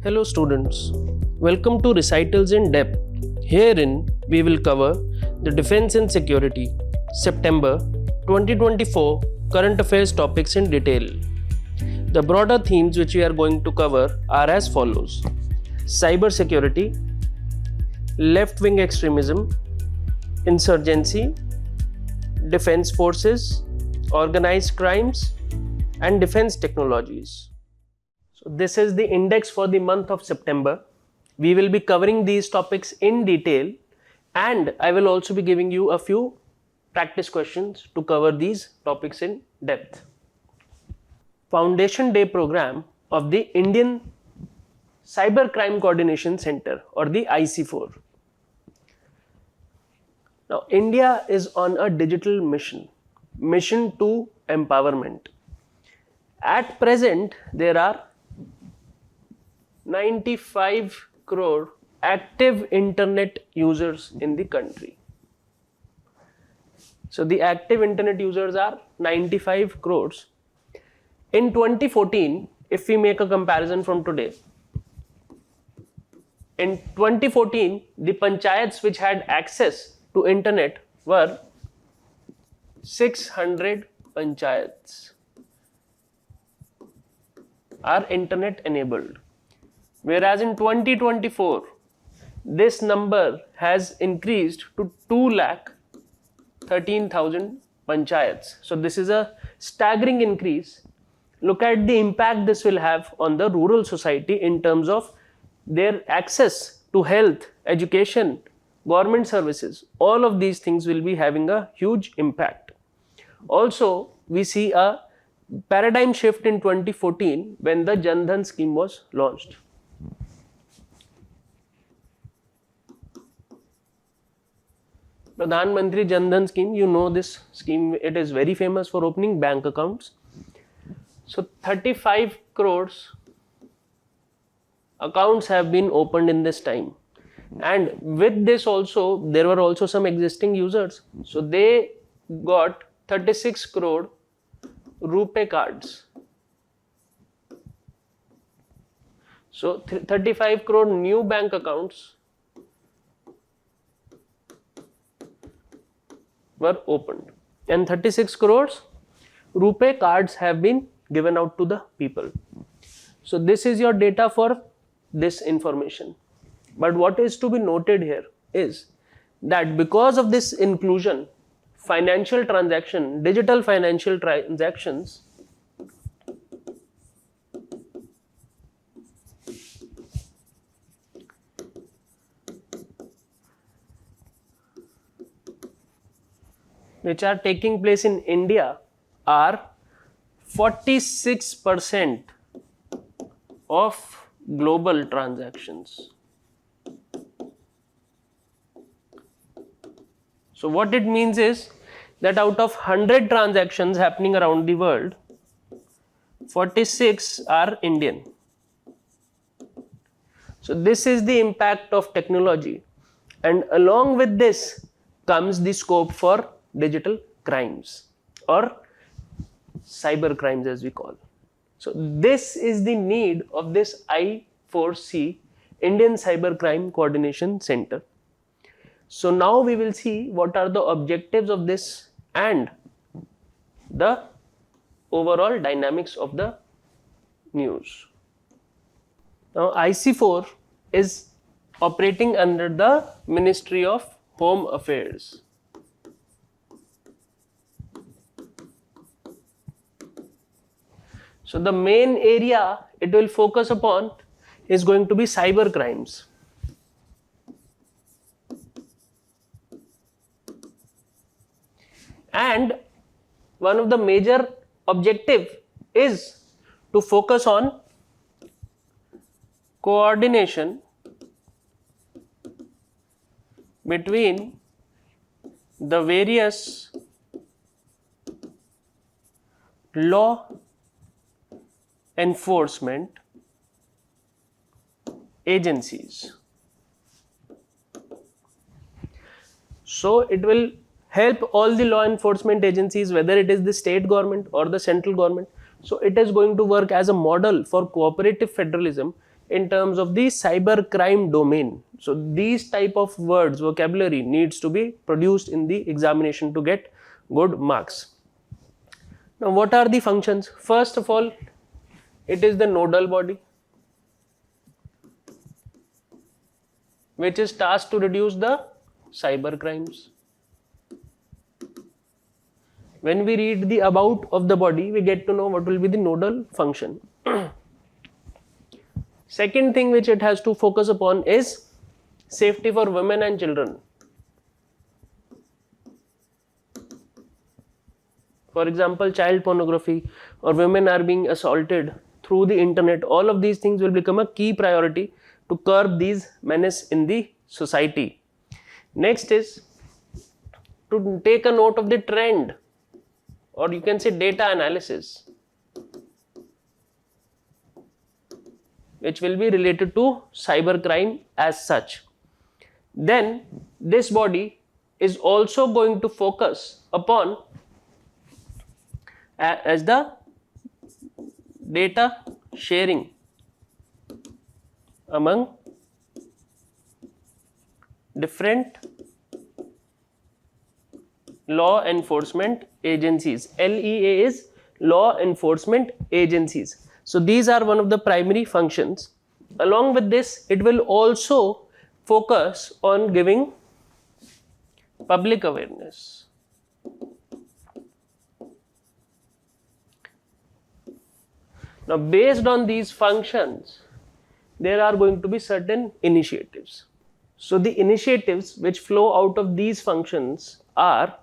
Hello students, welcome to Recitals in Depth. Herein we will cover the Defense and Security September 2024 current affairs topics in detail. The broader themes which we are going to cover are as follows: cyber security, left-wing extremism, insurgency, defense forces, organized crimes, and defense technologies. So this is the index for the month of September. We will be covering these topics in detail, and I will also be giving you a few practice questions to cover these topics in depth. Foundation Day program of the Indian Cybercrime Coordination Center, or the IC4. Now, India is on a digital mission to empowerment. At present, there are 95 crore active internet users in the country. So the active internet users are 95 crores. In 2014, if we make a comparison from today, in 2014, the panchayats which had access to internet were 600 panchayats are internet enabled. Whereas in 2024, this number has increased to 2,13,000 panchayats. So this is a staggering increase. Look at the impact this will have on the rural society in terms of their access to health, education, government services. All of these things will be having a huge impact. Also, we see a paradigm shift in 2014 when the Jan Dhan scheme was launched. Pradhan Mantri Jan Dhan scheme, you know this scheme, it is very famous for opening bank accounts. So 35 crores accounts have been opened in this time, and with this also there were also some existing users, so they got 36 crore RuPay cards. So 35 crore new bank accounts were opened, and 36 crores RuPay cards have been given out to the people. So this is your data for this information. But what is to be noted here is that because of this inclusion, financial transaction, digital financial transactions which are taking place in India are 46% of global transactions. So what it means is that out of 100 transactions happening around the world, 46 are Indian. So this is the impact of technology, and along with this comes the scope for digital crimes or cyber crimes as we call. So this is the need of this I4C, Indian Cybercrime Coordination Center. So now we will see what are the objectives of this and the overall dynamics of the news. Now IC4 is operating under the Ministry of Home Affairs. So the main area it will focus upon is going to be cyber crimes. And one of the major objective is to focus on coordination between the various law enforcement agencies. So it will help all the law enforcement agencies, whether it is the state government or the central government. So it is going to work as a model for cooperative federalism in terms of the cyber crime domain. So these type of words, vocabulary needs to be produced in the examination to get good marks. Now what are the functions? First of all, it is the nodal body which is tasked to reduce the cyber crimes. When we read the about of the body, we get to know what will be the nodal function. Second thing which it has to focus upon is safety for women and children. For example, child pornography or women are being assaulted through the internet. All of these things will become a key priority to curb these menace in the society. Next is to take a note of the trend, or you can say data analysis, which will be related to cybercrime as such. Then this body is also going to focus upon as the data sharing among different law enforcement agencies. LEA is law enforcement agencies. So these are one of the primary functions. Along with this, it will also focus on giving public awareness. Now based on these functions, there are going to be certain initiatives. So the initiatives which flow out of these functions are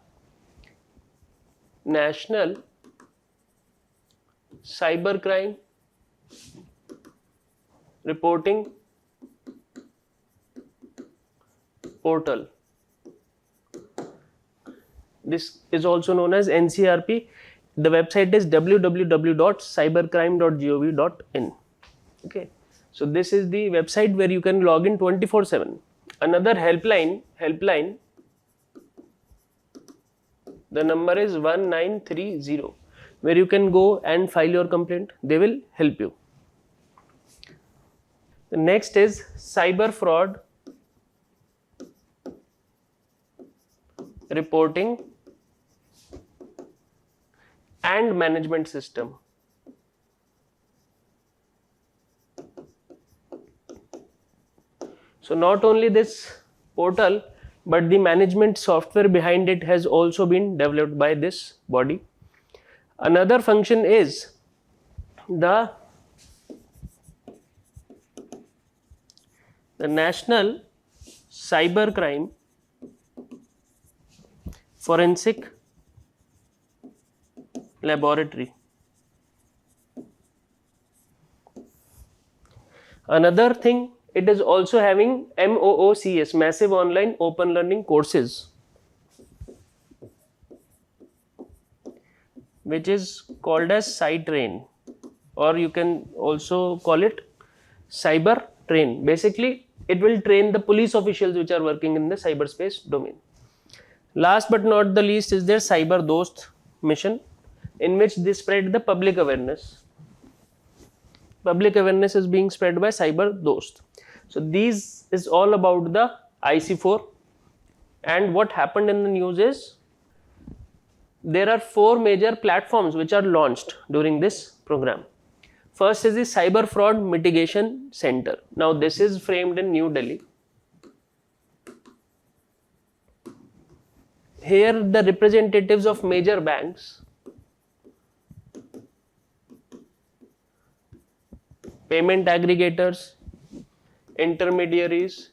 National Cybercrime Reporting Portal. This is also known as NCRP. The website is www.cybercrime.gov.in. Okay, so this is the website where you can log in 24/7. Another helpline, the number is 1930, where you can go and file your complaint. They will help you. The next is Cyber Fraud Reporting and Management System. So not only this portal, but the management software behind it has also been developed by this body. Another function is the National Cybercrime Forensic Laboratory. Another thing, it is also having MOOCs, Massive Online Open Learning Courses, which is called as CyTrain, or you can also call it Cyber Train. Basically, it will train the police officials which are working in the cyberspace domain. Last but not the least is their Cyber Dost mission, in which they spread the public awareness. Public awareness is being spread by Cyber Dost. So these is all about the IC4. And what happened in the news is there are 4 major platforms which are launched during this program. First is the Cyber Fraud Mitigation Center. Now this is framed in New Delhi. Here the representatives of major banks, payment aggregators, intermediaries,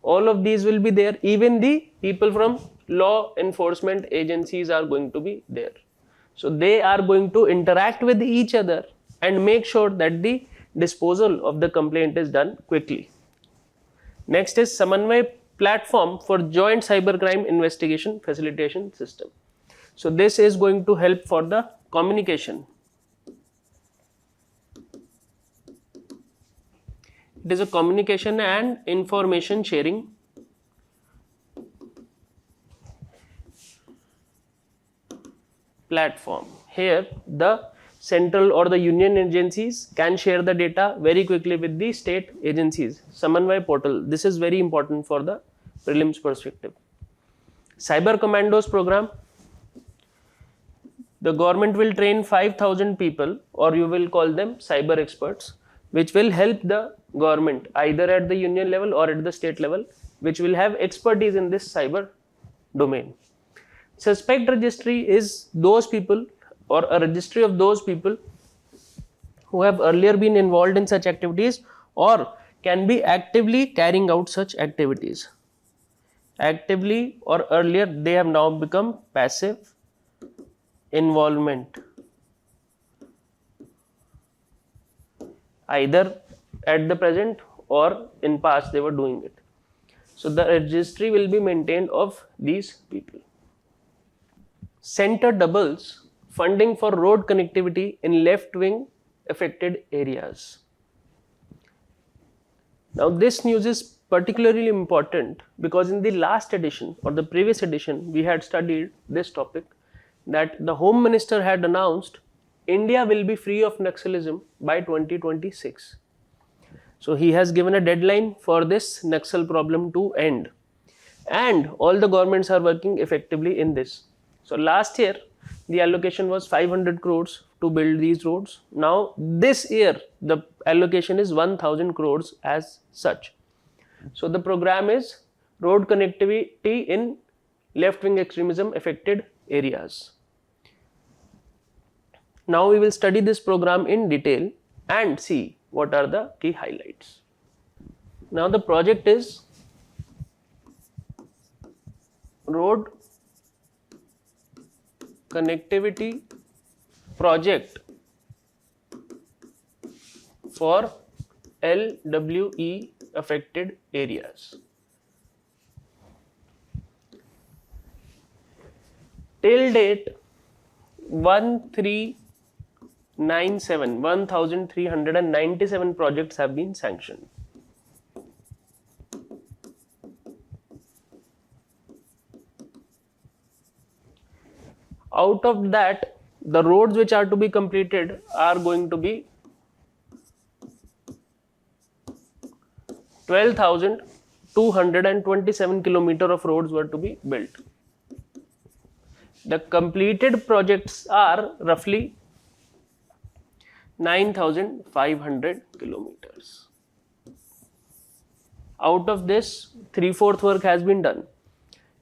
all of these will be there. Even the people from law enforcement agencies are going to be there. So they are going to interact with each other and make sure that the disposal of the complaint is done quickly. Next is Samanvay Platform for Joint Cybercrime Investigation Facilitation System. So this is going to help for the communication. It is a communication and information sharing platform. Here the central or the union agencies can share the data very quickly with the state agencies. Samanvay portal, this is very important for the prelims perspective. Cyber Commandos program, the government will train 5,000 people, or you will call them cyber experts, which will help the government either at the union level or at the state level, which will have expertise in this cyber domain. Suspect registry is those people, or a registry of those people who have earlier been involved in such activities or can be actively carrying out such activities. Actively or earlier, they have now become passive involvement, either at the present or in past they were doing it. So the registry will be maintained of these people. Center doubles funding for road connectivity in left-wing affected areas. Now this news is particularly important because in the last edition or the previous edition we had studied this topic, that the Home Minister had announced India will be free of Naxalism by 2026. So he has given a deadline for this Naxal problem to end, and all the governments are working effectively in this. So last year the allocation was 500 crores to build these roads. Now this year the allocation is 1000 crores as such. So the program is road connectivity in left-wing extremism affected areas. Now we will study this program in detail and see what are the key highlights. Now the project is road connectivity project for LWE affected areas. Till date 1397 projects have been sanctioned. Out of that, the roads which are to be completed are going to be 12,227 kilometers of roads were to be built. The completed projects are roughly 9,500 kilometers. Out of this, 3/4 work has been done.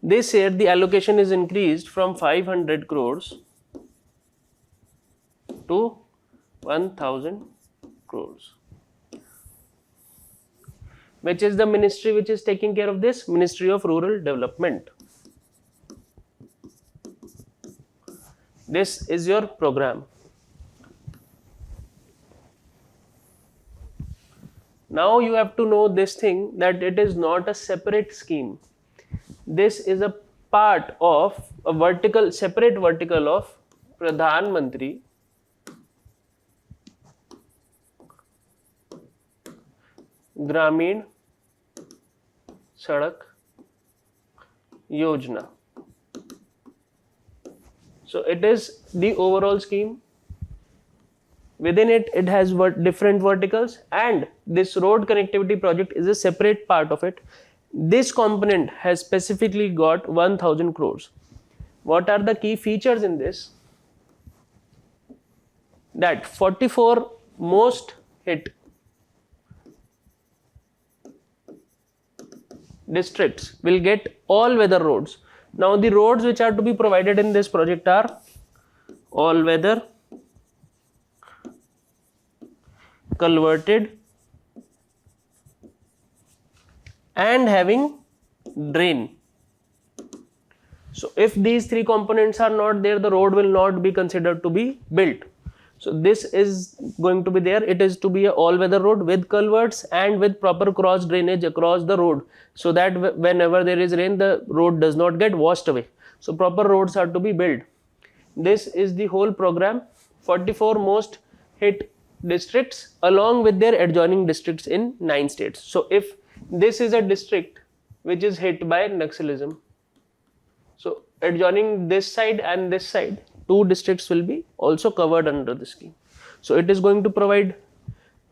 This year, the allocation is increased from 500 crores to 1,000 crores. Which is the ministry which is taking care of this? Ministry of Rural Development. This is your program. Now you have to know this thing, that it is not a separate scheme. This is a part of a vertical, separate vertical of Pradhan Mantri Gramin Sadak Yojana. So it is the overall scheme. Within it, it has different verticals, and this road connectivity project is a separate part of it. This component has specifically got 1,000 crores. What are the key features in this? That 44 most hit districts will get all-weather roads. Now the roads which are to be provided in this project are all-weather, culverted, and having drain. So if these three components are not there, the road will not be considered to be built. So this is going to be there. It is to be an all-weather road with culverts and with proper cross drainage across the road, so that whenever there is rain, the road does not get washed away. So proper roads are to be built. This is the whole program. 44 most hit districts along with their adjoining districts in 9 states. So if this is a district which is hit by Naxalism, so adjoining this side and this side, 2 districts will be also covered under the scheme. So it is going to provide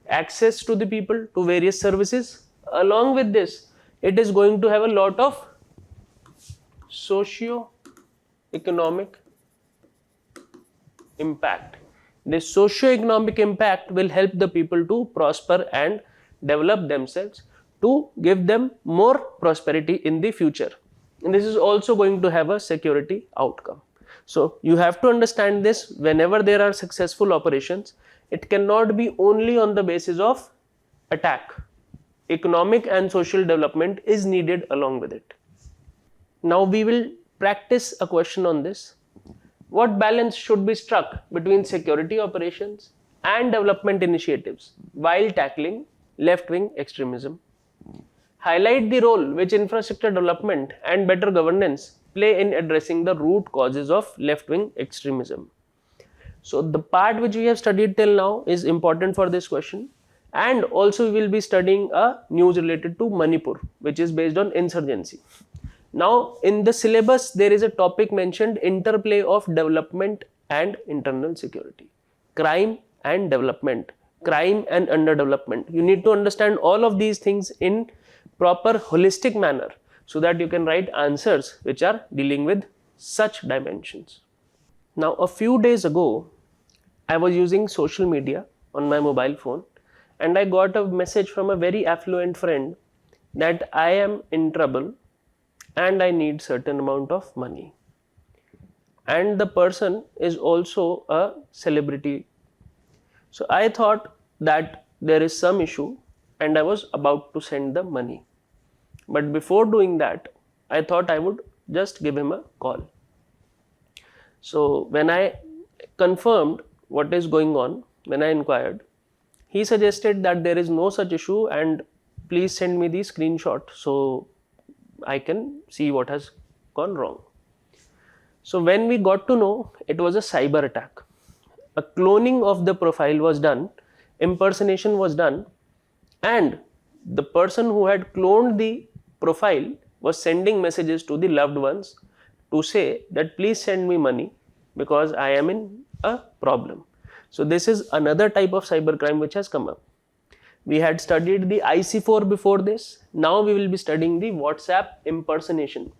access to the people to various services. Along with this, it is going to have a lot of socio-economic impact. This socio-economic impact will help the people to prosper and develop themselves, to give them more prosperity in the future. And this is also going to have a security outcome. So you have to understand this. Whenever there are successful operations, it cannot be only on the basis of attack. Economic and social development is needed along with it. Now we will practice a question on this. What balance should be struck between security operations and development initiatives while tackling left-wing extremism? Highlight the role which infrastructure development and better governance play in addressing the root causes of left-wing extremism. So the part which we have studied till now is important for this question, and also we will be studying a news related to Manipur, which is based on insurgency. Now in the syllabus there is a topic mentioned, interplay of development and internal security, crime and development, crime and underdevelopment. You need to understand all of these things in proper holistic manner so that you can write answers which are dealing with such dimensions. Now a few days ago I was using social media on my mobile phone and I got a message from a very affluent friend that I am in trouble and I need certain amount of money, and the person is also a celebrity. So I thought that there is some issue and I was about to send the money, but before doing that I thought I would just give him a call. So when I confirmed what is going on, when I inquired, he suggested that there is no such issue and please send me the screenshot so I can see what has gone wrong. So when we got to know, it was a cyber attack. A cloning of the profile was done, impersonation was done, and the person who had cloned the profile was sending messages to the loved ones to say that please send me money because I am in a problem. So this is another type of cybercrime which has come up. We had studied the IC4 before this. Now we will be studying the WhatsApp impersonation.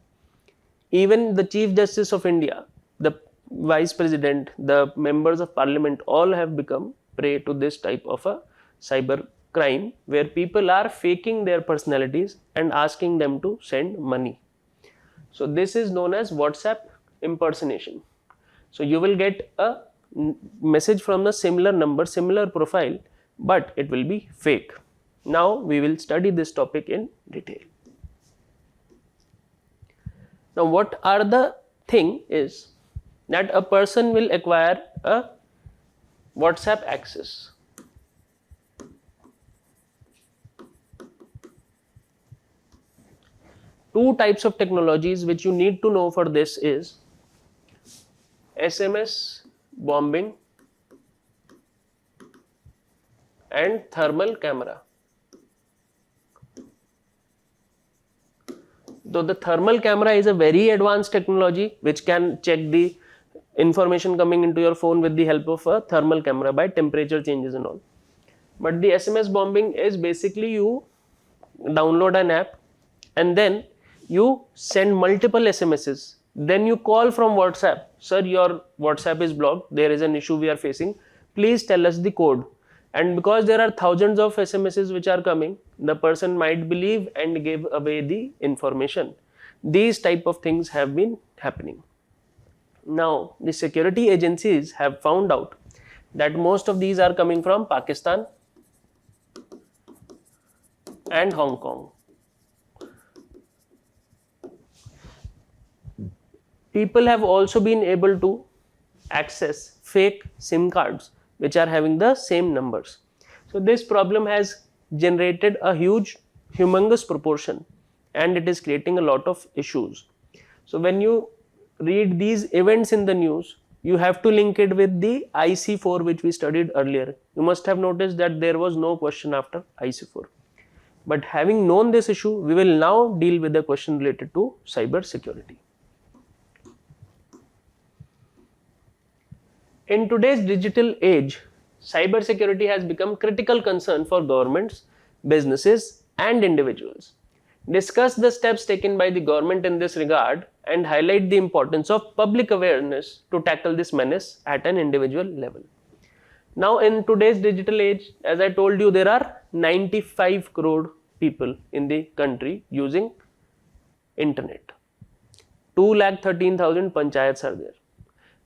Even the Chief Justice of India, the Vice President, the members of Parliament, all have become prey to this type of a cyber crime where people are faking their personalities and asking them to send money. So this is known as WhatsApp impersonation. So you will get a message from a similar number, similar profile, but it will be fake. Now we will study this topic in detail. Now what are the thing is that a person will acquire a WhatsApp access. Two types of technologies which you need to know for this is SMS bombing and thermal camera. Though the thermal camera is a very advanced technology which can check the information coming into your phone with the help of a thermal camera by temperature changes and all. But the SMS bombing is basically you download an app and then you send multiple SMSs. Then you call from WhatsApp, sir, your WhatsApp is blocked, there is an issue we are facing, please tell us the code. And because there are thousands of SMSs which are coming, the person might believe and give away the information. These type of things have been happening. Now, the security agencies have found out that most of these are coming from Pakistan and Hong Kong. People have also been able to access fake SIM cards which are having the same numbers. So this problem has generated a humongous proportion and it is creating a lot of issues. So when you read these events in the news, you have to link it with the IC4 which we studied earlier. You must have noticed that there was no question after IC4. But having known this issue, we will now deal with the question related to cyber security. In today's digital age, cybersecurity has become critical concern for governments, businesses, and individuals. Discuss the steps taken by the government in this regard and highlight the importance of public awareness to tackle this menace at an individual level. Now, in today's digital age, as I told you, there are 95 crore people in the country using internet. 2,13,000 panchayats are there.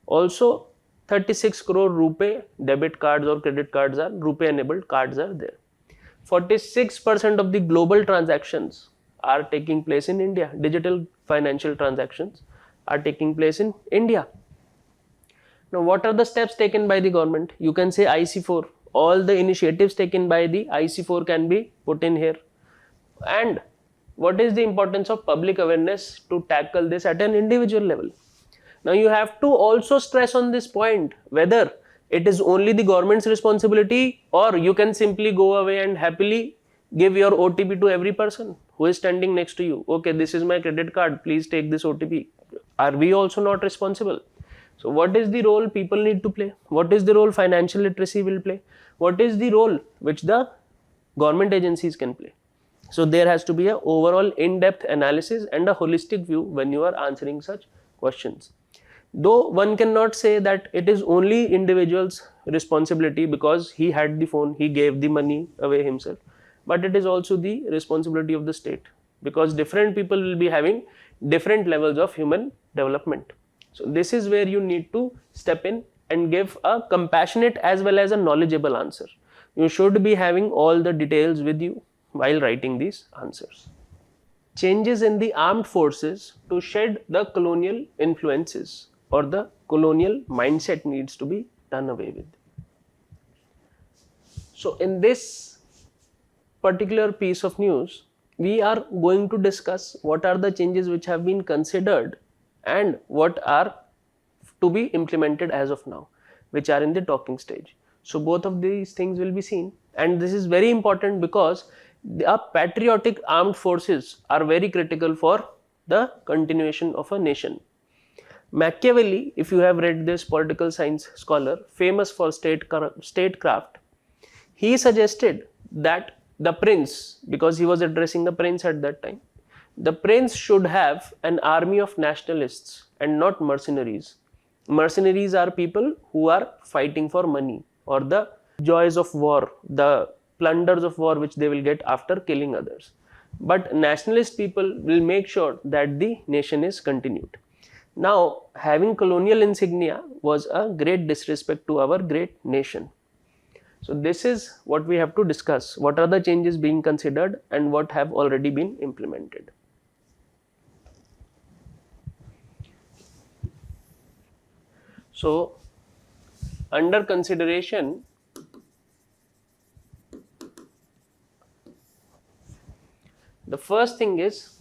Also, 36 crore RuPay debit cards or credit cards are RuPay enabled cards are there. 46% of the global transactions are taking place in India. Digital financial transactions are taking place in India. Now, what are the steps taken by the government? You can say IC4. All the initiatives taken by the IC4 can be put in here. And what is the importance of public awareness to tackle this at an individual level? Now, you have to also stress on this point whether it is only the government's responsibility or you can simply go away and happily give your OTP to every person who is standing next to you. Okay, this is my credit card, please take this OTP. Are we also not responsible? So, what is the role people need to play? What is the role financial literacy will play? What is the role which the government agencies can play? So, there has to be an overall in-depth analysis and a holistic view when you are answering such questions. Though one cannot say that it is only individual's responsibility because he had the phone, he gave the money away himself, but it is also the responsibility of the state because different people will be having different levels of human development. So, this is where you need to step in and give a compassionate as well as a knowledgeable answer. You should be having all the details with you while writing these answers. Changes in the armed forces to shed the colonial influences or the colonial mindset needs to be done away with. So, in this particular piece of news, we are going to discuss what are the changes which have been considered and what are to be implemented as of now, which are in the talking stage. So, both of these things will be seen, and this is very important because the patriotic armed forces are very critical for the continuation of a nation. Machiavelli, if you have read this political science scholar, famous for statecraft, he suggested that the prince, because he was addressing the prince at that time, the prince should have an army of nationalists and not mercenaries. Mercenaries are people who are fighting for money or the joys of war, the plunders of war which they will get after killing others. But nationalist people will make sure that the nation is continued. Now, having colonial insignia was a great disrespect to our great nation. So, this is what we have to discuss. What are the changes being considered and what have already been implemented? So, under consideration, the first thing is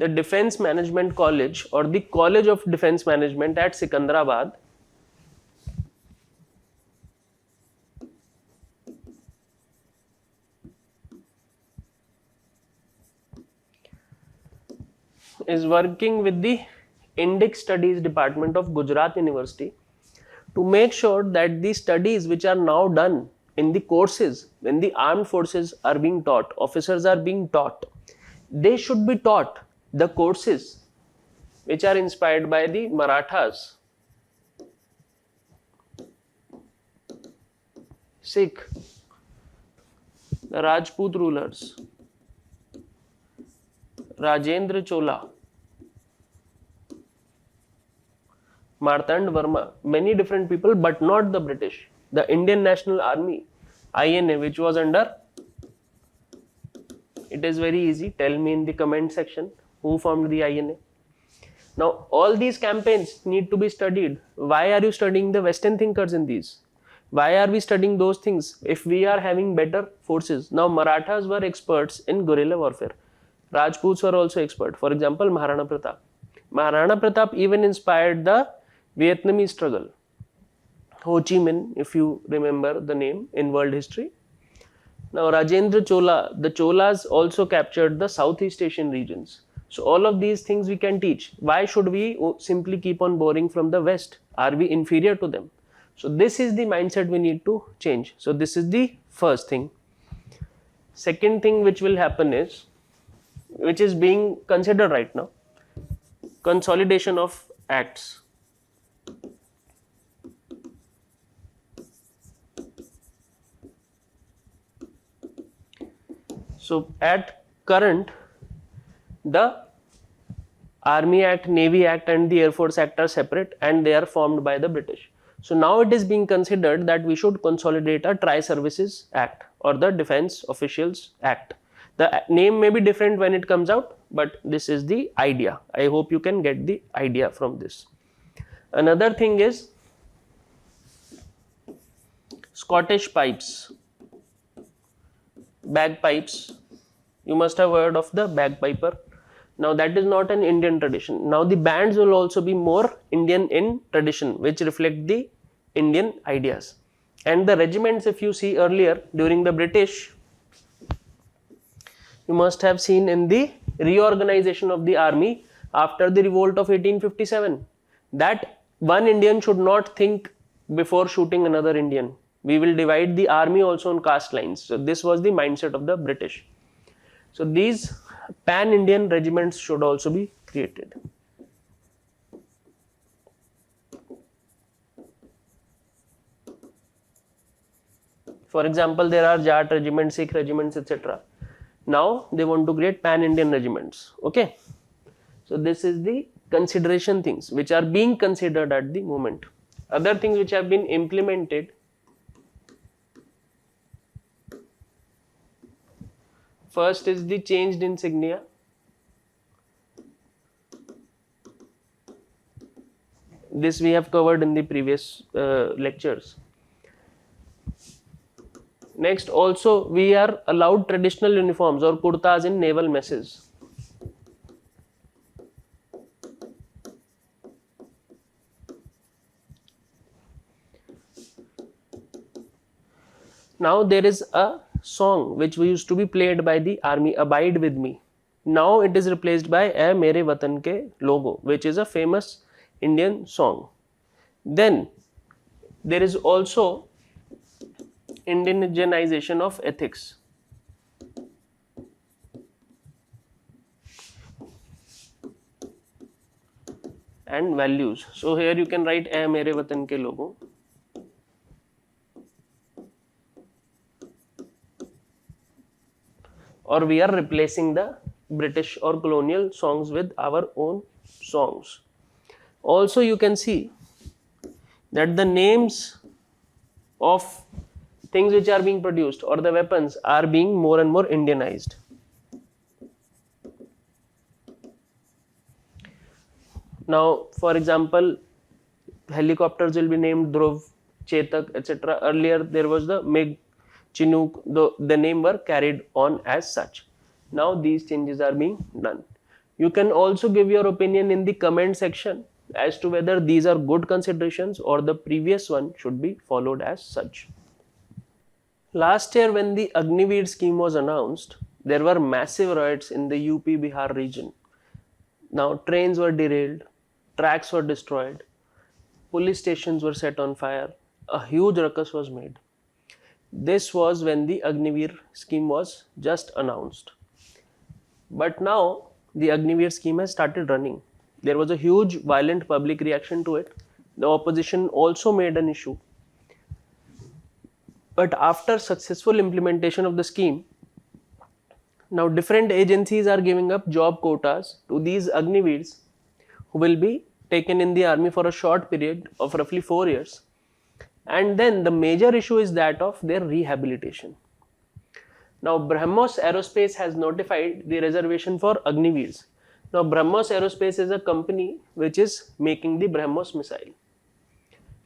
the Defence Management College or the College of Defence Management at Secunderabad is working with the Indic Studies Department of Gujarat University to make sure that the studies which are now done in the courses when the armed forces are being taught, officers are being taught, they should be taught the courses which are inspired by the Marathas, Sikh, the Rajput rulers, Rajendra Chola, Martand Verma, many different people, but not the British. The Indian National Army, INA, which was under, it is very easy, tell me in the comment section who formed the INA. Now, all these campaigns need to be studied. Why are you studying the Western thinkers in these? Why are we studying those things if we are having better forces? Now, Marathas were experts in guerrilla warfare. Rajputs were also expert. For example, Maharana Pratap. Maharana Pratap even inspired the Vietnamese struggle. Ho Chi Minh, if you remember the name in world history. Now, Rajendra Chola, the Cholas also captured the Southeast Asian regions. So all of these things we can teach. Why should we simply keep on borrowing from the West? Are we inferior to them? So this is the mindset we need to change. So this is the first thing. Second thing which will happen is, which is being considered right now, consolidation of acts. So at current, the Army Act, Navy Act and the Air Force Act are separate and they are formed by the British. So now it is being considered that we should consolidate a Tri-Services Act or the Defence Officials Act. The name may be different when it comes out, but this is the idea. I hope you can get the idea from this. Another thing is Scottish pipes, bagpipes. You must have heard of the bagpiper. Now that is not an Indian tradition. Now the bands will also be more Indian in tradition, which reflect the Indian ideas. And the regiments, if you see earlier during the British, you must have seen in the reorganization of the army after the revolt of 1857, that one Indian should not think before shooting another Indian. We will divide the army also on caste lines. So this was the mindset of the British. So these pan-Indian regiments should also be created. For example, there are Jat regiments, Sikh regiments, etc. Now they want to create pan-Indian regiments. Okay. So this is the consideration things which are being considered at the moment. Other things which have been implemented. First is the changed insignia. This we have covered in the previous lectures. Next, also we are allowed traditional uniforms or kurtas in naval messes. Now there is a song which we used to be played by the army, Abide With Me. Now it is replaced by A Mere Watan Ke Logo, which is a famous Indian song. Then there is also indigenization of ethics. And values. So here you can write A Mere Watan Ke Logo. Or we are replacing the British or colonial songs with our own songs. Also you can see that the names of things which are being produced or the weapons are being more and more Indianized. Now for example, helicopters will be named Dhruv, Chetak, etc. Earlier there was the MiG, Chinook, the name were carried on as such. Now these changes are being done. You can also give your opinion in the comment section as to whether these are good considerations or the previous one should be followed as such. Last year when the Agniveers scheme was announced, there were massive riots in the UP Bihar region. Now trains were derailed, tracks were destroyed, police stations were set on fire, a huge ruckus was made. This was when the Agniveer scheme was just announced. But now the Agniveer scheme has started running. There was a huge violent public reaction to it. The opposition also made an issue. But after successful implementation of the scheme, now different agencies are giving up job quotas to these Agniveers who will be taken in the army for a short period of roughly 4 years. And then the major issue is that of their rehabilitation. Now BrahMos Aerospace has notified the reservation for Agniveers. Now BrahMos Aerospace is a company which is making the BrahMos missile.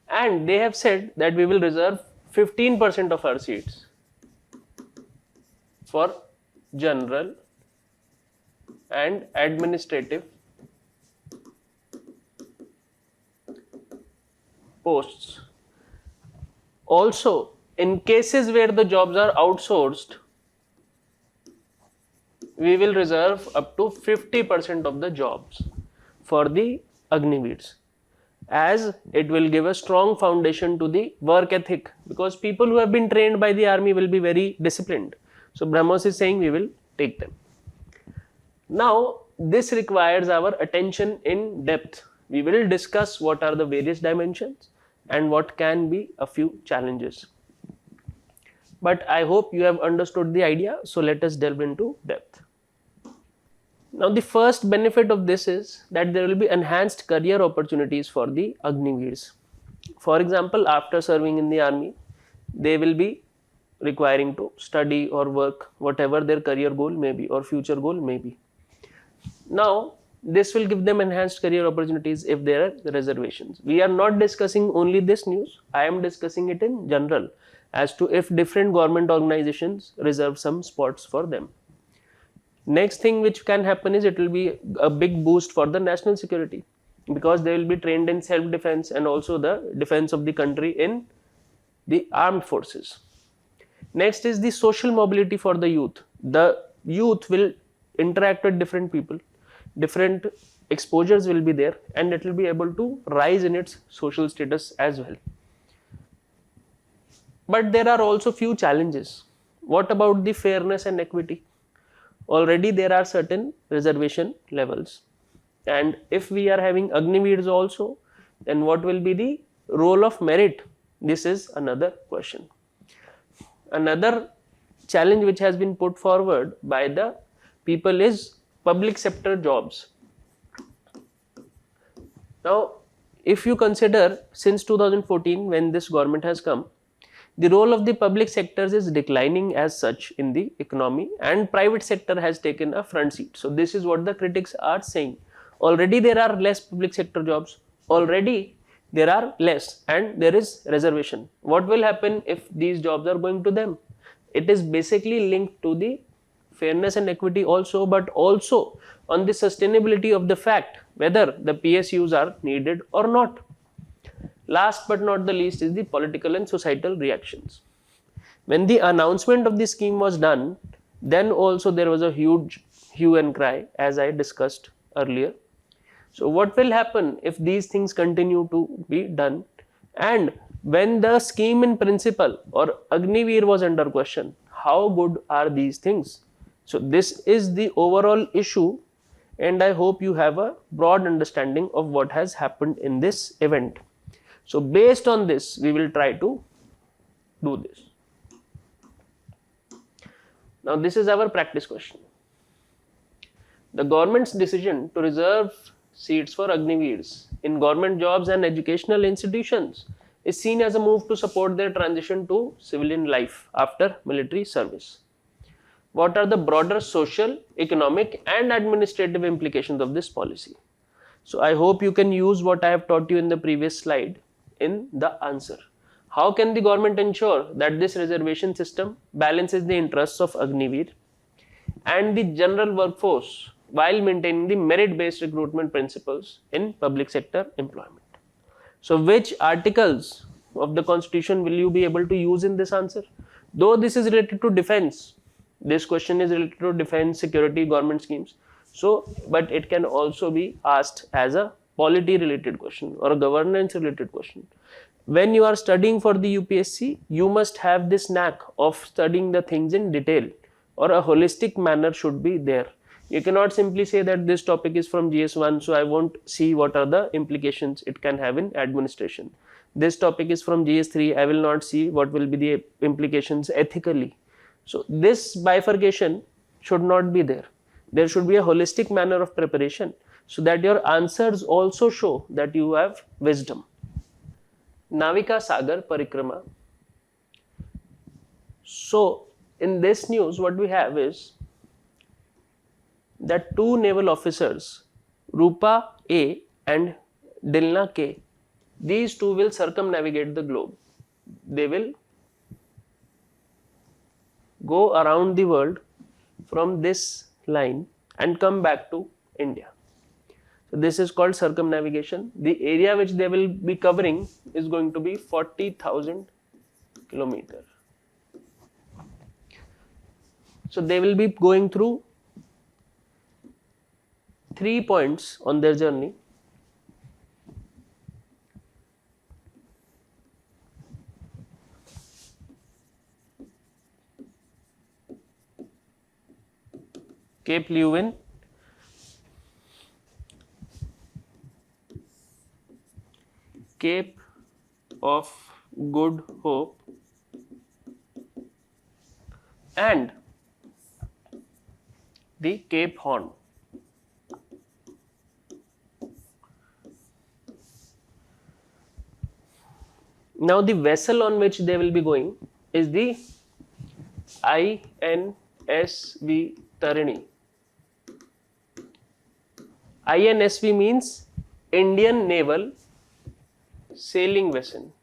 And they have said that we will reserve 15% of our seats for general and administrative posts. Also, in cases where the jobs are outsourced, we will reserve up to 50% of the jobs for the Agniveers, as it will give a strong foundation to the work ethic, because people who have been trained by the army will be very disciplined. So BrahMos is saying we will take them. Now this requires our attention in depth. We will discuss what are the various dimensions and what can be a few challenges. But I hope you have understood the idea, so let us delve into depth. Now the first benefit of this is that there will be enhanced career opportunities for the Agniveers. For example, after serving in the army, they will be requiring to study or work, whatever their career goal may be or future goal may be. Now this will give them enhanced career opportunities if there are reservations. We are not discussing only this news, I am discussing it in general as to if different government organizations reserve some spots for them. Next thing which can happen is it will be a big boost for the national security, because they will be trained in self-defense and also the defense of the country in the armed forces. Next is the social mobility for the youth. The youth will interact with different people, different exposures will be there, and it will be able to rise in its social status as well. But there are also few challenges. What about the fairness and equity? Already there are certain reservation levels, and if we are having Agniveers also, then what will be the role of merit? This is another question. Another challenge which has been put forward by the people is public sector jobs. Now if you consider since 2014 when this government has come, the role of the public sectors is declining as such in the economy, and private sector has taken a front seat. So this is what the critics are saying. Already there are less public sector jobs, already there are less, and there is reservation. What will happen if these jobs are going to them? It is basically linked to the fairness and equity also, but also on the sustainability of the fact whether the PSUs are needed or not. Last but not the least is the political and societal reactions. When the announcement of the scheme was done, then also there was a huge hue and cry, as I discussed earlier. So what will happen if these things continue to be done, and when the scheme in principle or Agniveer was under question, how good are these things? So this is the overall issue, and I hope you have a broad understanding of what has happened in this event. So based on this, we will try to do this. Now this is our practice question. The government's decision to reserve seats for Agniveers in government jobs and educational institutions is seen as a move to support their transition to civilian life after military service. What are the broader social, economic and administrative implications of this policy? So I hope you can use what I have taught you in the previous slide in the answer. How can the government ensure that this reservation system balances the interests of Agniveer and the general workforce while maintaining the merit-based recruitment principles in public sector employment? So which articles of the constitution will you be able to use in this answer? Though this is related to defense, this question is related to defense, security, government schemes. So, but it can also be asked as a polity related question or a governance related question. When you are studying for the UPSC, you must have this knack of studying the things in detail, or a holistic manner should be there. You cannot simply say that this topic is from GS1, so I won't see what are the implications it can have in administration. This topic is from GS3, I will not see what will be the implications ethically. So this bifurcation should not be there. There should be a holistic manner of preparation, so that your answers also show that you have wisdom. Navika, Sagar, Parikrama. So in this news what we have is that two naval officers, Rupa A and Dilna K, these two will circumnavigate the globe. They will go around the world from this line and come back to India. So this is called circumnavigation. The area which they will be covering is going to be 40,000 kilometers. So they will be going through 3 points on their journey. Cape Leuven, Cape of Good Hope, and the Cape Horn. Now the vessel on which they will be going is the INSV Tarini. INSV means Indian Naval Sailing Vessel.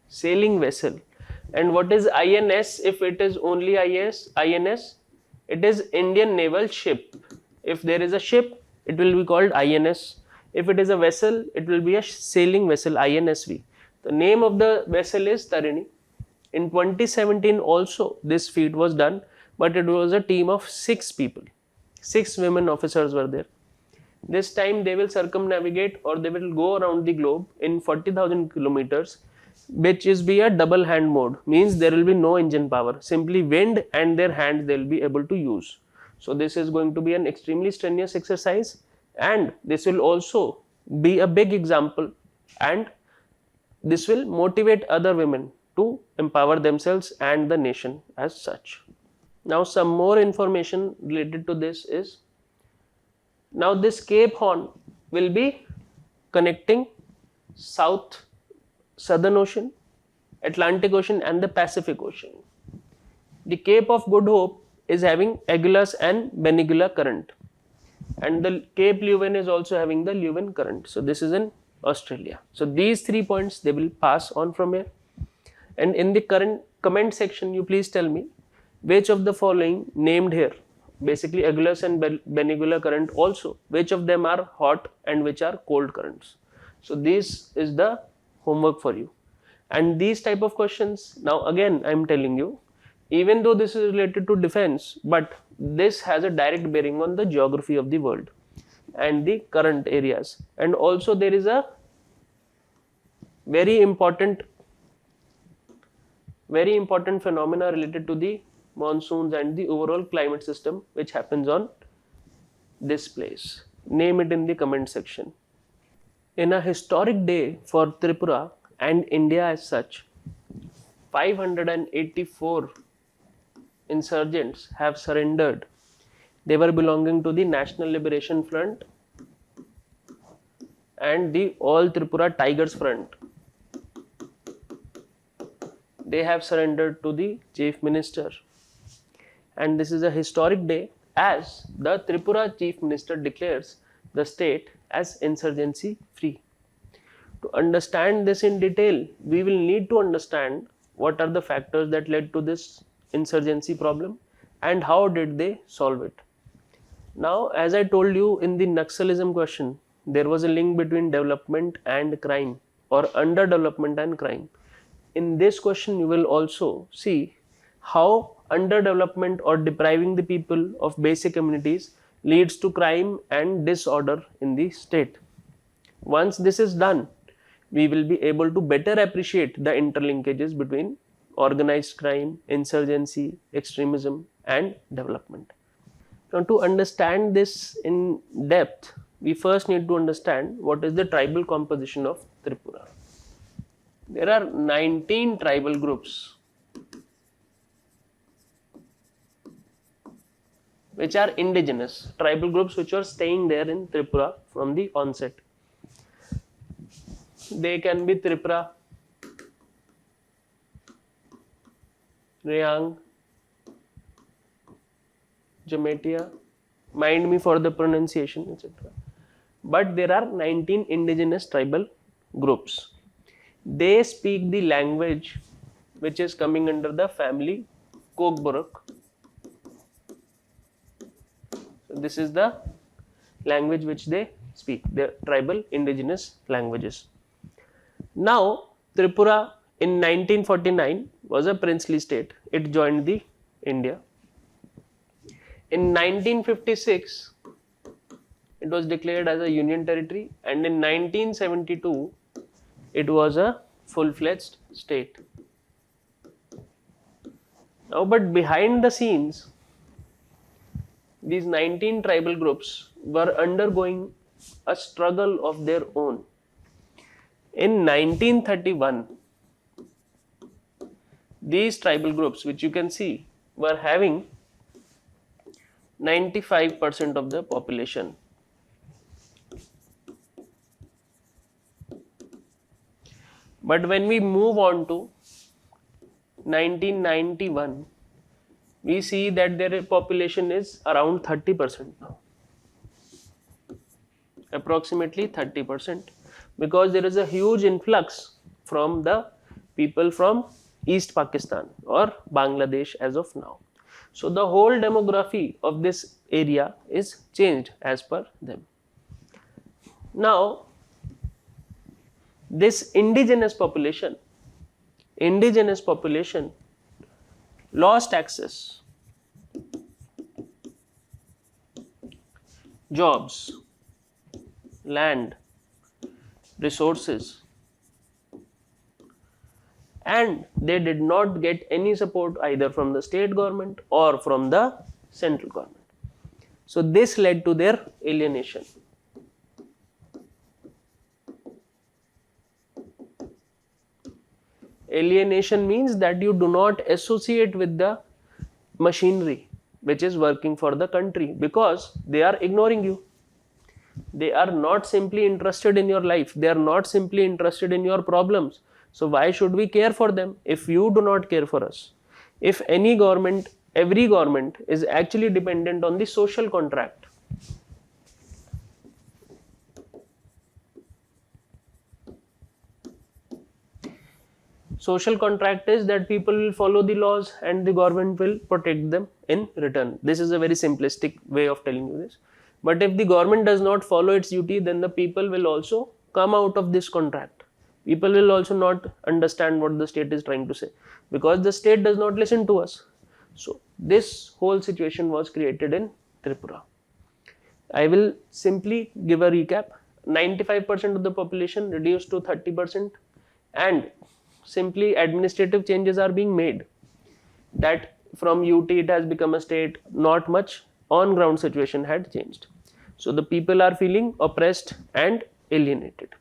Sailing vessel. And what is INS if it is only INS? It is Indian Naval Ship. If there is a ship, it will be called INS. If it is a vessel, it will be a sailing vessel, INSV. The name of the vessel is Tarini. In 2017 also this feat was done, but it was a team of 6 people. 6 women officers were there. This time they will circumnavigate, or they will go around the globe in 40,000 kilometers, which is be a double hand mode, means there will be no engine power, simply wind and their hands they will be able to use. So this is going to be an extremely strenuous exercise, and this will also be a big example, and this will motivate other women to empower themselves and the nation as such. Now some more information related to this is, now this Cape Horn will be connecting Southern Ocean, Atlantic Ocean and the Pacific Ocean. The Cape of Good Hope is having Agulhas and Beniguela current, and the Cape Leuven is also having the Leuven current. So this is in Australia. So these 3 points they will pass on from here. And in the current comment section, you please tell me which of the following named here, basically Agulhas and Beniguela current also, which of them are hot and which are cold currents. So this is the homework for you. And these type of questions, now again I am telling you, even though this is related to defense, but this has a direct bearing on the geography of the world and the current areas. And also there is a very important phenomena related to the monsoons and the overall climate system which happens on this place. Name it in the comment section. In a historic day for Tripura and India as such, 584 insurgents have surrendered. They were belonging to the National Liberation Front and the All Tripura Tigers Front. They have surrendered to the Chief Minister. And this is a historic day as the Tripura Chief Minister declares the state as insurgency free. To understand this in detail, we will need to understand what are the factors that led to this insurgency problem and how did they solve it. Now, as I told you in the Naxalism question, there was a link between development and crime, or underdevelopment and crime. In this question, you will also see how underdevelopment or depriving the people of basic amenities leads to crime and disorder in the state. Once this is done, we will be able to better appreciate the interlinkages between organized crime, insurgency, extremism and development. Now, to understand this in depth, we first need to understand what is the tribal composition of Tripura. There are 19 tribal groups which are indigenous, tribal groups which are staying there in Tripura from the onset. They can be Tripura, Rayang, Jametia, mind me for the pronunciation, etc. But there are 19 indigenous tribal groups. They speak the language which is coming under the family Kokborok. So this is the language which they speak, their tribal indigenous languages. Now, Tripura in 1949 was a princely state. It joined the India. In 1956, it was declared as a union territory, and in 1972, it was a full-fledged state. Now, but behind the scenes, these 19 tribal groups were undergoing a struggle of their own. In 1931, these tribal groups, which you can see, were having 95% of the population. But when we move on to 1991, we see that their population is around 30% now. Approximately 30%, because there is a huge influx from the people from East Pakistan or Bangladesh as of now. So the whole demography of this area is changed as per them. Now, this indigenous population lost access, jobs, land, resources, and they did not get any support either from the state government or from the central government. So this led to their alienation. Alienation means that you do not associate with the machinery which is working for the country, because they are ignoring you. They are not simply interested in your life. They are not simply interested in your problems. So why should we care for them if you do not care for us? If any government, every government is actually dependent on the social contract. Social contract is that people will follow the laws and the government will protect them in return. This is a very simplistic way of telling you this. But if the government does not follow its duty, then the people will also come out of this contract. People will also not understand what the state is trying to say, because the state does not listen to us. So this whole situation was created in Tripura. I will simply give a recap. 95% of the population reduced to 30%, and simply administrative changes are being made. That from UT it has become a state, not much on ground situation had changed. So the people are feeling oppressed and alienated.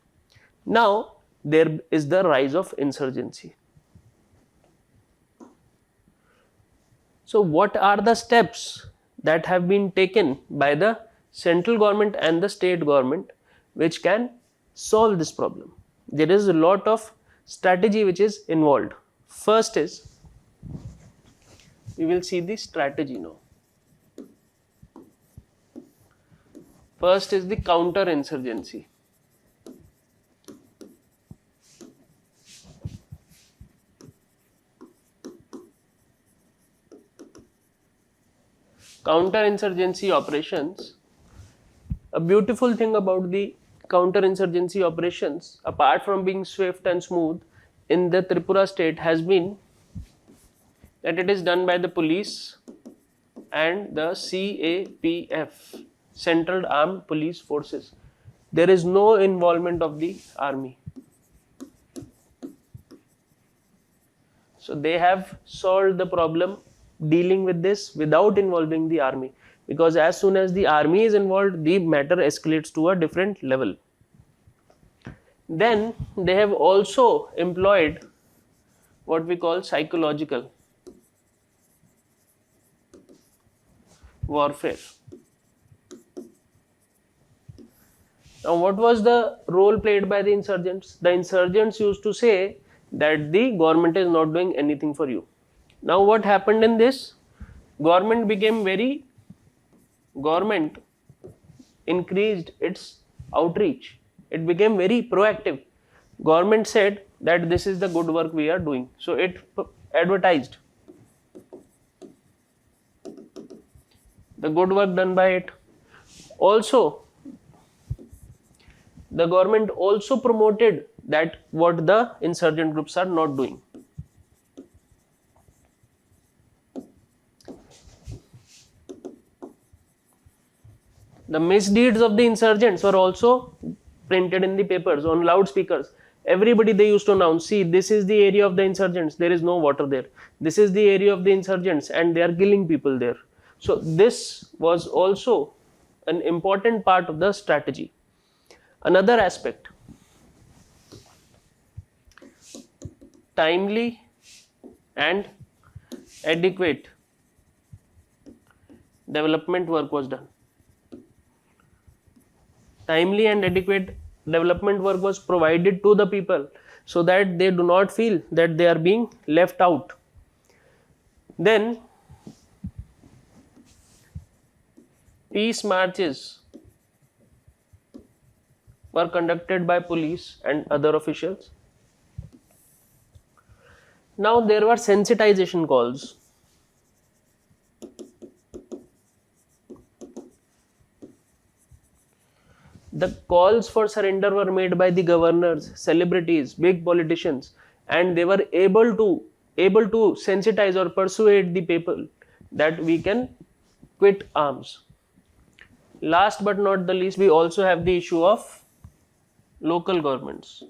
Now there is the rise of insurgency. So what are the steps that have been taken by the central government and the state government which can solve this problem? There is a lot of strategy which is involved. First is, we will see the strategy now. First is the counter-insurgency. Counter-insurgency operations. A beautiful thing about the counter-insurgency operations, apart from being swift and smooth in the Tripura state, has been that it is done by the police and the CAPF, Central Armed Police Forces. There is no involvement of the army. So they have solved the problem dealing with this without involving the army, because as soon as the army is involved, the matter escalates to a different level. Then they have also employed what we call psychological warfare. Now, what was the role played by the insurgents? The insurgents used to say that the government is not doing anything for you. Now, what happened in this? Government increased its outreach. It became very proactive. Government said that this is the good work we are doing. So it advertised the good work done by it. Also, the government also promoted that what the insurgent groups are not doing. The misdeeds of the insurgents were also printed in the papers on loudspeakers. Everybody, they used to announce, see, this is the area of the insurgents, there is no water there. This is the area of the insurgents and they are killing people there. So this was also an important part of the strategy. Another aspect, timely and adequate development work was done. Timely and adequate development work was provided to the people so that they do not feel that they are being left out. Then peace marches were conducted by police and other officials. Now there were sensitization calls. The calls for surrender were made by the governors, celebrities, big politicians, and they were able to sensitize or persuade the people that we can quit arms. Last but not the least, we also have the issue of local governments.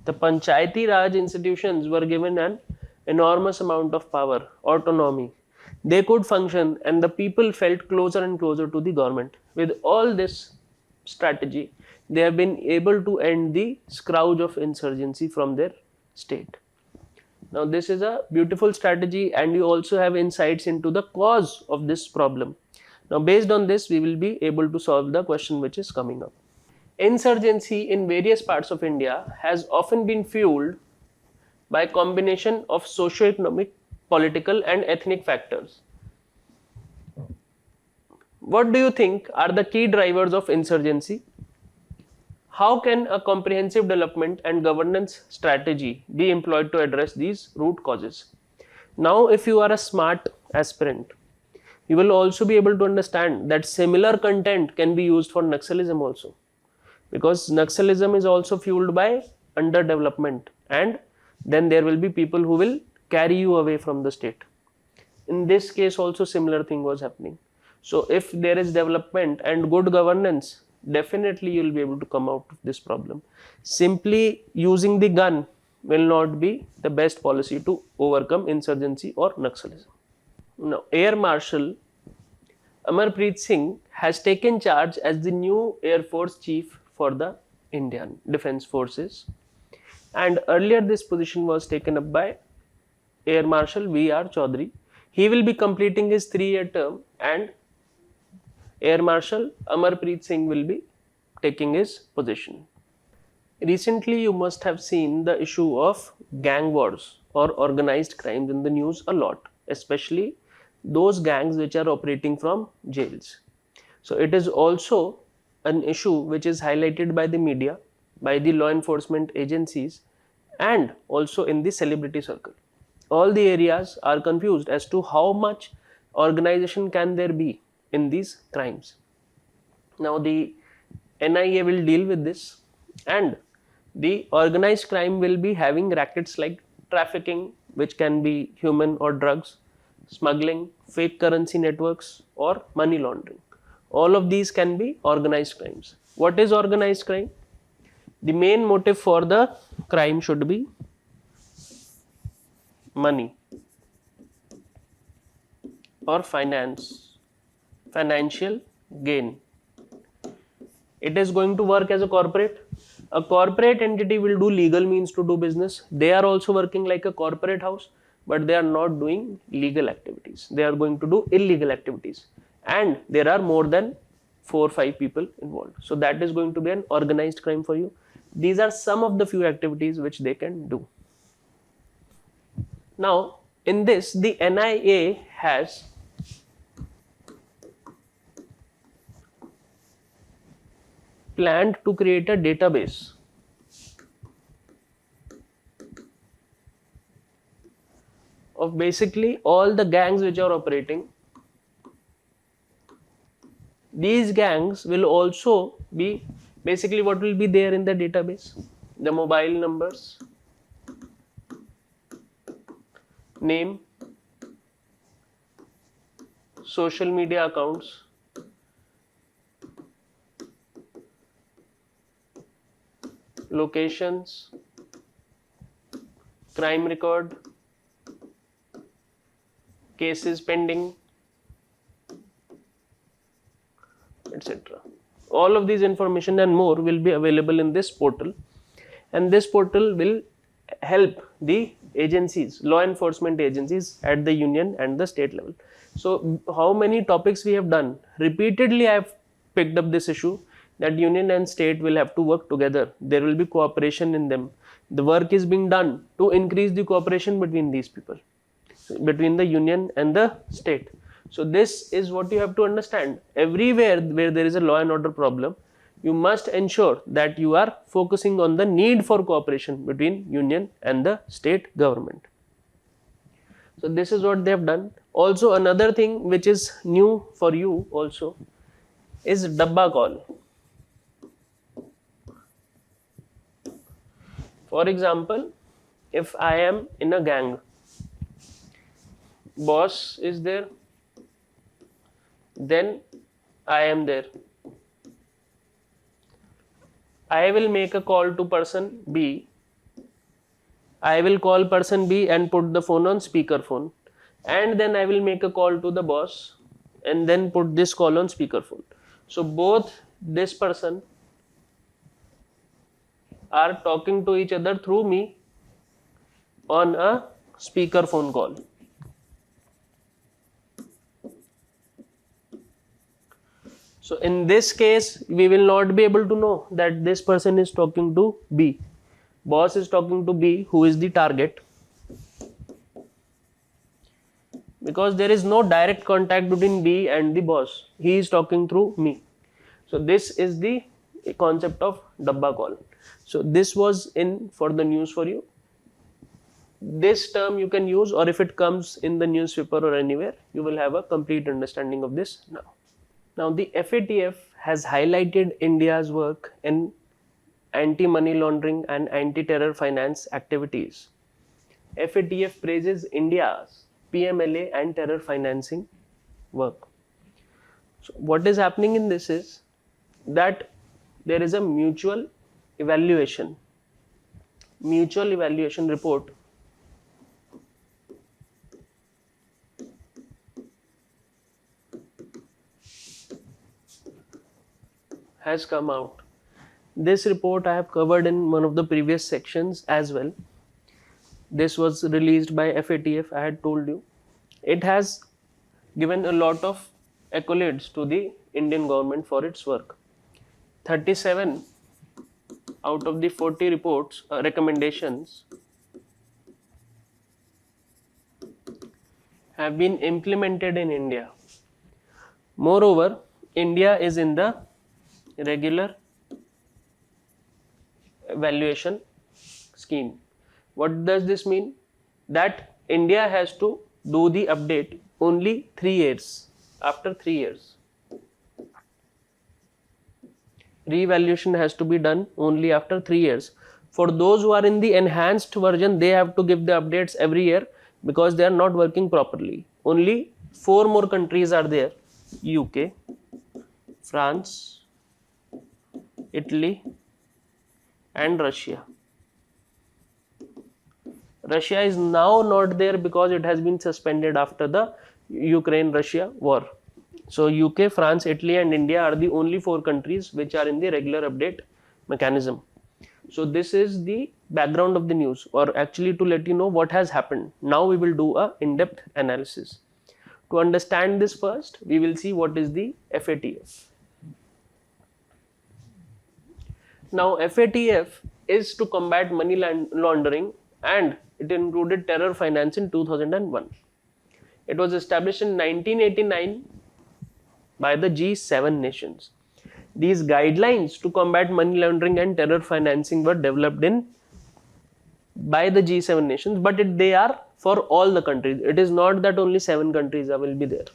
The Panchayati Raj institutions were given an enormous amount of power, autonomy. They could function and the people felt closer and closer to the government. With all this strategy, they have been able to end the scourge of insurgency from their state. Now this is a beautiful strategy and you also have insights into the cause of this problem. Now based on this, we will be able to solve the question which is coming up. Insurgency in various parts of India has often been fueled by a combination of socio-economic, political and ethnic factors. What do you think are the key drivers of insurgency? How can a comprehensive development and governance strategy be employed to address these root causes? Now, if you are a smart aspirant, you will also be able to understand that similar content can be used for Naxalism also. Because Naxalism is also fueled by underdevelopment and then there will be people who will carry you away from the state. In this case also similar thing was happening. So if there is development and good governance, definitely you will be able to come out of this problem. Simply using the gun will not be the best policy to overcome insurgency or Naxalism. Now, Air Marshal Amar Singh has taken charge as the new Air Force Chief for the Indian Defence Forces, and earlier this position was taken up by Air Marshal V.R. Chaudhary. He will be completing his 3-year term and Air Marshal Amar Singh will be taking his position. Recently you must have seen the issue of gang wars or organized crimes in the news a lot, especially those gangs which are operating from jails. So it is also an issue which is highlighted by the media, by the law enforcement agencies and also in the celebrity circle. All the areas are confused as to how much organization can there be in these crimes. Now the NIA will deal with this and the organized crime will be having rackets like trafficking, which can be human or drugs, smuggling, fake currency networks or money laundering. All of these can be organized crimes. What is organized crime? The main motive for the crime should be money or financial gain. It is going to work as a corporate. A corporate entity will do legal means to do business. They are also working like a corporate house, but they are not doing legal activities. They are going to do illegal activities. And there are more than 4 or 5 people involved. So that is going to be an organized crime for you. These are some of the few activities which they can do. Now, in this, the NIA has planned to create a database of basically all the gangs which are operating. These gangs will also be basically what will be there in the database: the mobile numbers, name, social media accounts, locations, crime record, cases pending, etc. All of these information and more will be available in this portal, and this portal will help the agencies, law enforcement agencies at the union and the state level. So how many topics we have done? Repeatedly I have picked up this issue that union and state will have to work together. There will be cooperation in them. The work is being done to increase the cooperation between these people, between the union and the state. So this is what you have to understand. Everywhere where there is a law and order problem, you must ensure that you are focusing on the need for cooperation between union and the state government. So this is what they have done. Also another thing which is new for you also is dabba call. For example, if I am in a gang, boss is there, then I am there. I will make a call to person B. I will call person B and put the phone on speakerphone, and then I will make a call to the boss and then put this call on speakerphone. So both this person are talking to each other through me on a speakerphone call. So in this case, we will not be able to know that this person is talking to B. Boss is talking to B, who is the target, because there is no direct contact between B and the boss. He is talking through me. So this is the concept of dabba call. So this was in for the news for you. This term you can use, or if it comes in the newspaper or anywhere, you will have a complete understanding of this now. Now the FATF has highlighted India's work in anti-money laundering and anti-terror finance activities. FATF praises India's PMLA and terror financing work. So what is happening in this is that there is a mutual evaluation report has come out. This report I have covered in one of the previous sections as well. This was released by FATF, I had told you. It has given a lot of accolades to the Indian government for its work. 37 out of the 40 reports, recommendations have been implemented in India. Moreover, India is in the regular evaluation scheme. What does this mean? That India has to do the update only 3 years. After 3 years, re-evaluation has to be done only after 3 years. For those who are in the enhanced version, they have to give the updates every year because they are not working properly. Only 4 more countries are there: UK, France, Italy and Russia. Russia is now not there because it has been suspended after the Ukraine-Russia war. So UK, France, Italy and India are the only 4 countries which are in the regular update mechanism. So this is the background of the news, or actually to let you know what has happened. Now we will do a in-depth analysis. To understand this first, we will see what is the FATF. Now FATF is to combat money laundering, and it included terror finance in 2001. It was established in 1989 by the G7 nations. These guidelines to combat money laundering and terror financing were developed by the G7 nations, but they are for all the countries. It is not that only 7 countries will be there.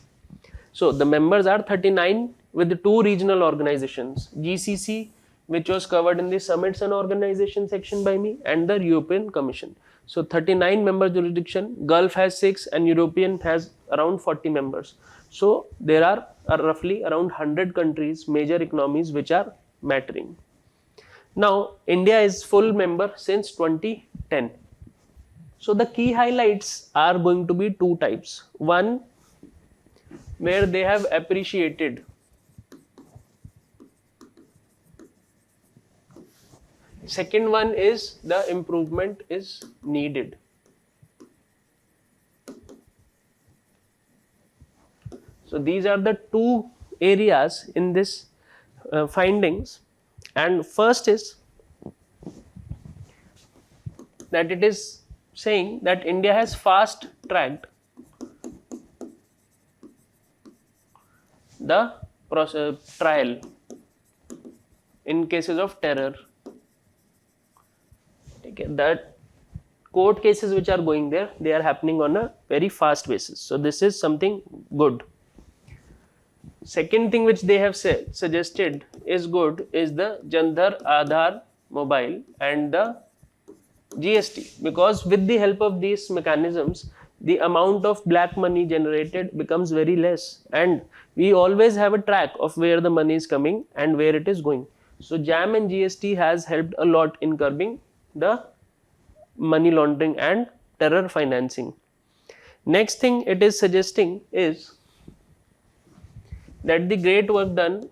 So the members are 39 with 2 regional organizations: GCC, which was covered in the summits and organization section by me, and the European Commission. So 39 member jurisdiction. Gulf has 6 and European has around 40 members. So there are roughly around 100 countries, major economies which are mattering. Now India is full member since 2010. So the key highlights are going to be two types. One, where they have appreciated. Second one is the improvement is needed. So these are the two areas in this findings, and first is that it is saying that India has fast tracked the trial in cases of terror. Okay, that court cases which are going there, they are happening on a very fast basis. So this is something good. Second thing which they have suggested is good is the Jandhar Aadhaar mobile and the GST, because with the help of these mechanisms the amount of black money generated becomes very less, and we always have a track of where the money is coming and where it is going. So JAM and GST has helped a lot in curbing the money laundering and terror financing. Next thing it is suggesting is that the great work done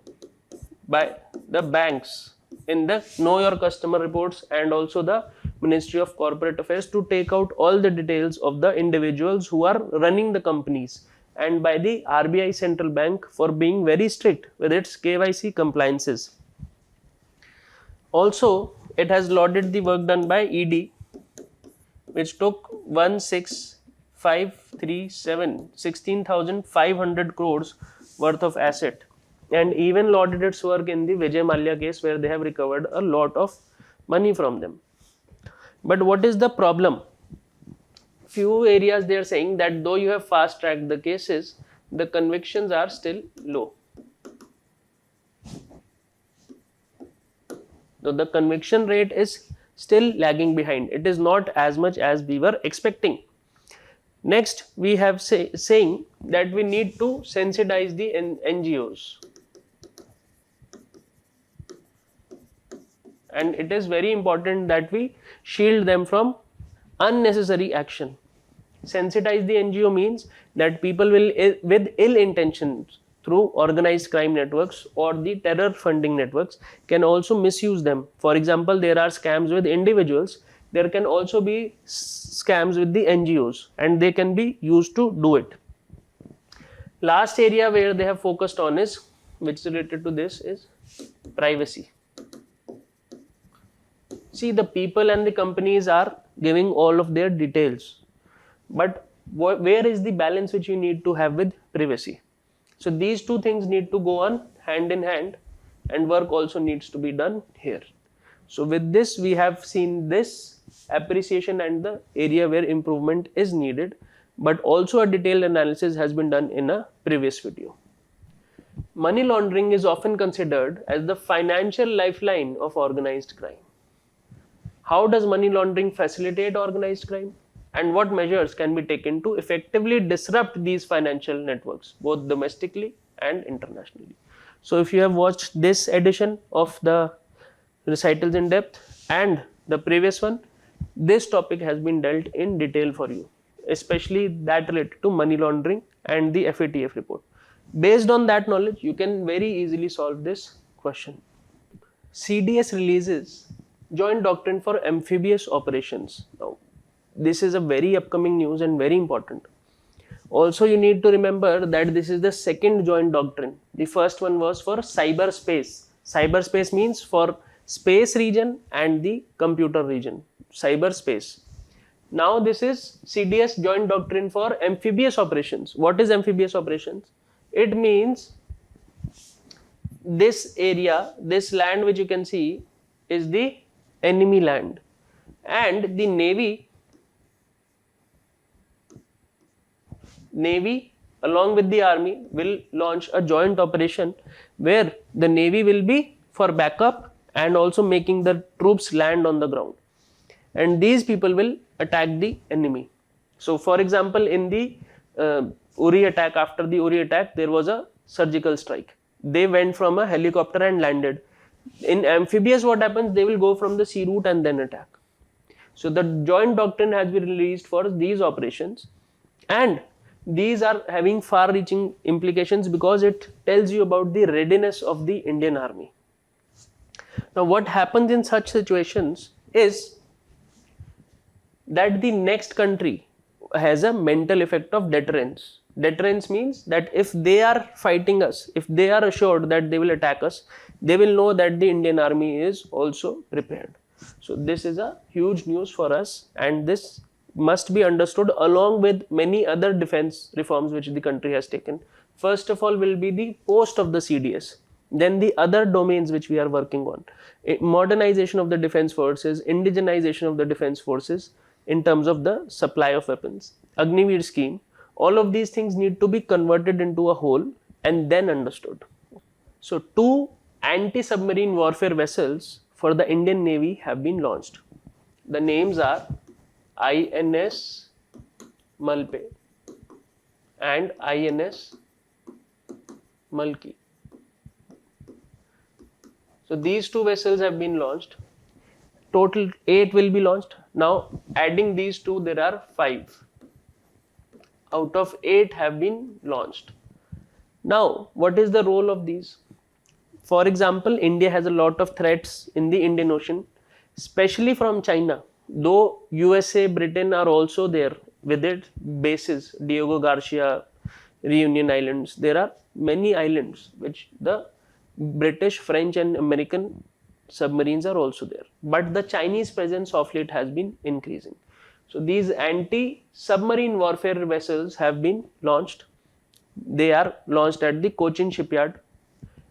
by the banks in the Know Your Customer reports and also the Ministry of Corporate Affairs to take out all the details of the individuals who are running the companies, and by the RBI Central Bank for being very strict with its KYC compliances. Also, it has lauded the work done by ED, which took 16,500 crores worth of asset, and even lauded its work in the Vijay Mallya case where they have recovered a lot of money from them. But what is the problem? Few areas they are saying that though you have fast tracked the cases, the convictions are still low. So the conviction rate is still lagging behind. It is not as much as we were expecting. Next, we have saying that we need to sensitize the NGOs. And it is very important that we shield them from unnecessary action. Sensitize the NGO means that people will, with ill intentions through organized crime networks or the terror funding networks, can also misuse them. For example, there are scams with individuals. There can also be scams with the NGOs, and they can be used to do it. Last area where they have focused on is, which is related to this, is privacy. See, the people and the companies are giving all of their details, but where is the balance which you need to have with privacy? So these two things need to go on hand in hand, and work also needs to be done here. So with this, we have seen this appreciation and the area where improvement is needed, but also a detailed analysis has been done in a previous video. Money laundering is often considered as the financial lifeline of organized crime. How does money laundering facilitate organized crime? And what measures can be taken to effectively disrupt these financial networks, both domestically and internationally? So if you have watched this edition of the Recitals in Depth and the previous one, this topic has been dealt in detail for you, especially that related to money laundering and the FATF report. Based on that knowledge, you can very easily solve this question. CDS releases Joint Doctrine for Amphibious Operations. Now, this is a very upcoming news and very important. Also, you need to remember that this is the second joint doctrine. The first one was for cyberspace. Cyberspace means for space region and the computer region. Cyberspace. Now this is CDS Joint Doctrine for Amphibious Operations. What is amphibious operations? It means this area, this land which you can see is the enemy land, and the Navy along with the Army will launch a joint operation where the Navy will be for backup and also making the troops land on the ground, and these people will attack the enemy. So for example, in the Uri attack, after the Uri attack, there was a surgical strike. They went from a helicopter and landed. In amphibious, what happens? They will go from the sea route and then attack. So the joint doctrine has been released for these operations, and these are having far-reaching implications because it tells you about the readiness of the Indian Army. Now, what happens in such situations is that the next country has a mental effect of deterrence. Deterrence means that if they are fighting us, if they are assured that they will attack us, they will know that the Indian Army is also prepared. So this is a huge news for us, and this must be understood along with many other defense reforms which the country has taken. First of all will be the post of the CDS, then the other domains which we are working on. Modernization of the defense forces, indigenization of the defense forces in terms of the supply of weapons, Agniveers scheme, all of these things need to be converted into a whole and then understood. So 2 anti-submarine warfare vessels for the Indian Navy have been launched. The names are INS Malpe and INS Malki. So these 2 vessels have been launched. Total 8 will be launched. Now adding these 2, there are 5. Out of 8 have been launched. Now what is the role of these? For example, India has a lot of threats in the Indian Ocean, especially from China. Though USA, Britain are also there with its bases, Diego Garcia, Reunion Islands. There are many islands which the British, French and American submarines are also there. But the Chinese presence of late has been increasing. So these anti-submarine warfare vessels have been launched. They are launched at the Cochin shipyard,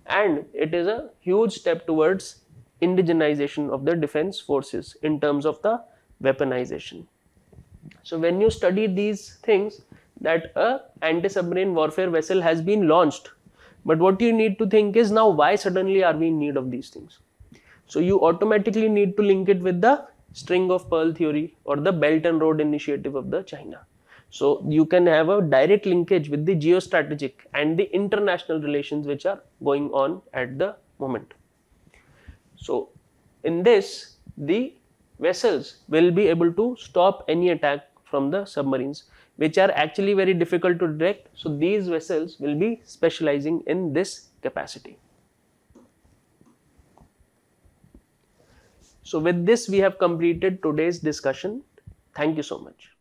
and it is a huge step towards indigenization of the defense forces in terms of the weaponization. So when you study these things, that a anti-submarine warfare vessel has been launched, but what you need to think is, now why suddenly are we in need of these things? So you automatically need to link it with the string of pearl theory or the Belt and Road Initiative of the China. So you can have a direct linkage with the geostrategic and the international relations which are going on at the moment. So in this, the vessels will be able to stop any attack from the submarines, which are actually very difficult to detect. So these vessels will be specializing in this capacity. So with this, we have completed today's discussion. Thank you so much.